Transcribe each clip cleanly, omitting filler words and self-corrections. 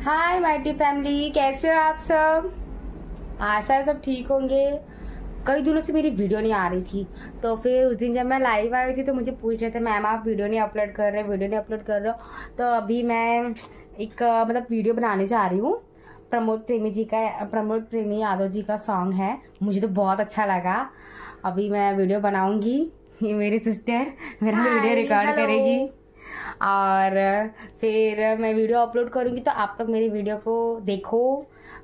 हाय mighty family, कैसे हो आप सब। आशा है सब ठीक होंगे। कई दिनों से मेरी वीडियो नहीं आ रही थी, तो फिर उस दिन जब मैं लाइव आई थी तो मुझे पूछ रहे थे मैम आप वीडियो नहीं अपलोड कर रहे हो। तो अभी मैं एक वीडियो बनाने जा रही हूँ। प्रमोद प्रेमी यादव जी का सॉन्ग है, मुझे तो बहुत अच्छा लगा। अभी मैं वीडियो बनाऊंगी, ये मेरी सिस्टर मेरा वीडियो रिकॉर्ड करेगी और फिर मैं वीडियो अपलोड करूंगी। तो आप लोग मेरी वीडियो को देखो,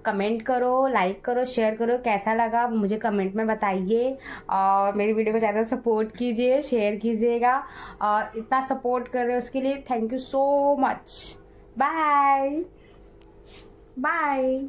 कमेंट करो, लाइक करो, शेयर करो। कैसा लगा मुझे कमेंट में बताइए और मेरी वीडियो को ज़्यादा सपोर्ट कीजिए, शेयर कीजिएगा। और इतना सपोर्ट कर रहे हो उसके लिए thank you so much. Bye bye.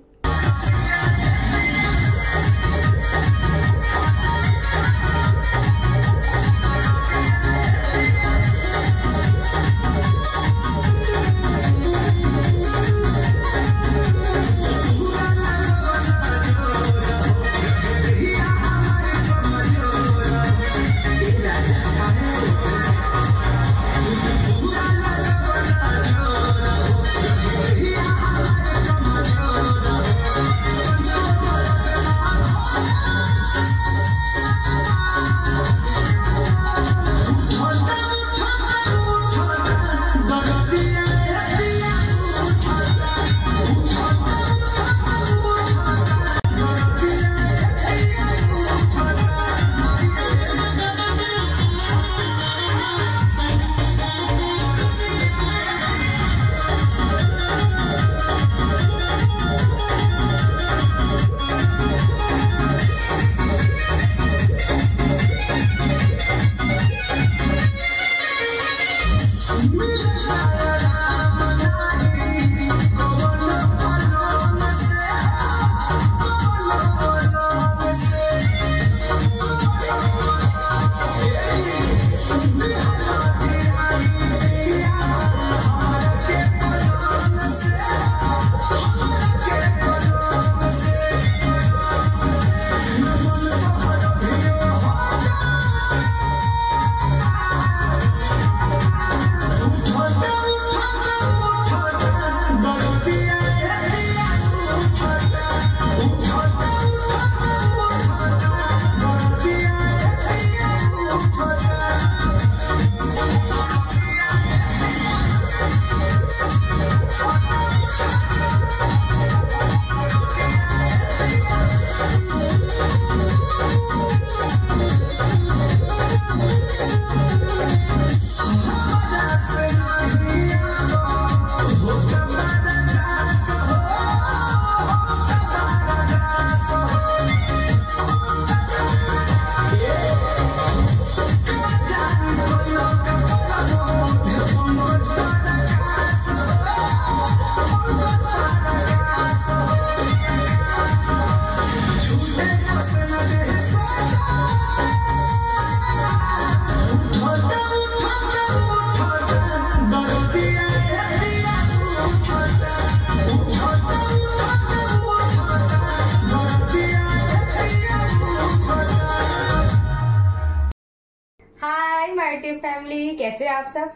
Hi mighty family, कैसे आप सब।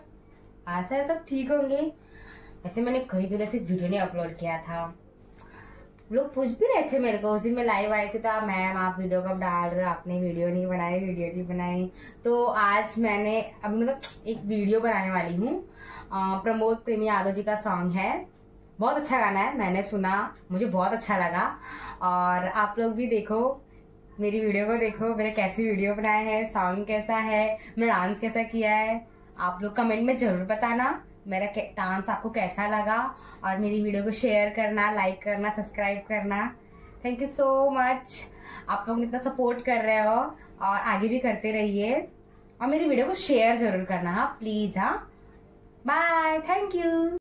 आशा है सब ठीक होंगे। वैसे मैंने कई दिनों से वीडियो नहीं अपलोड किया था। लोग पूछ भी रहे थे मेरे को, उस दिन मैं लाइव आई थी तो मैम आप वीडियो कब डाल रहे हो, आपने वीडियो नहीं बनाई। तो आज मैंने अभी एक वीडियो बनाने वाली हूँ। प्रमोद प्रेमी यादव जी का सॉन्ग है, बहुत अच्छा गाना है, मैंने सुना, मुझे बहुत अच्छा लगा। और आप लोग भी देखो, मेरी वीडियो को देखो, मैंने कैसी वीडियो बनाया है, सॉन्ग कैसा है, मैं डांस कैसा किया है। आप लोग कमेंट में जरूर बताना मेरा डांस आपको कैसा लगा। और मेरी वीडियो को शेयर करना, लाइक करना, सब्सक्राइब करना। थैंक यू सो मच। आप लोग इतना सपोर्ट कर रहे हो और आगे भी करते रहिए। और मेरी वीडियो को शेयर जरूर करना, हाँ प्लीज। हाँ बाय, थैंक यू।